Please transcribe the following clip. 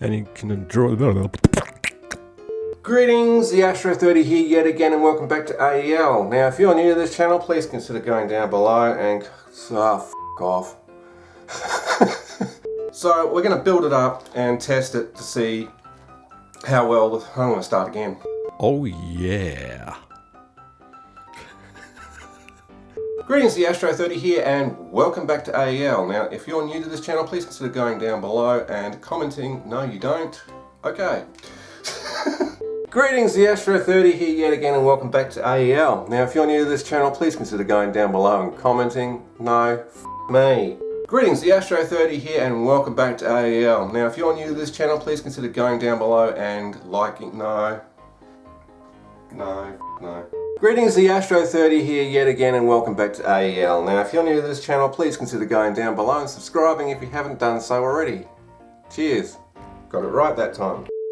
And you can enjoy. Greetings, the Astro 30 here yet again, and welcome back to AEL. Now, if you're new to this channel, please consider going down below and f off. So we're going to build it up and test it to see how well. I'm going to start again. Oh yeah. Greetings, the Astro 30 here, and welcome back to AEL. Now, if you're new to this channel, please consider going down below and commenting. No, you don't. Okay. Greetings, the Astro 30 here yet again, and welcome back to AEL. Now, if you're new to this channel, please consider going down below and commenting. No, me. Greetings, the Astro 30 here, and welcome back to AEL. Now, if you're new to this channel, please consider going down below and liking. No. Greetings, the Astro 30 here yet again, and welcome back to AEL. Now, if you're new to this channel, please consider going down below and subscribing if you haven't done so already. Cheers. Got it right that time.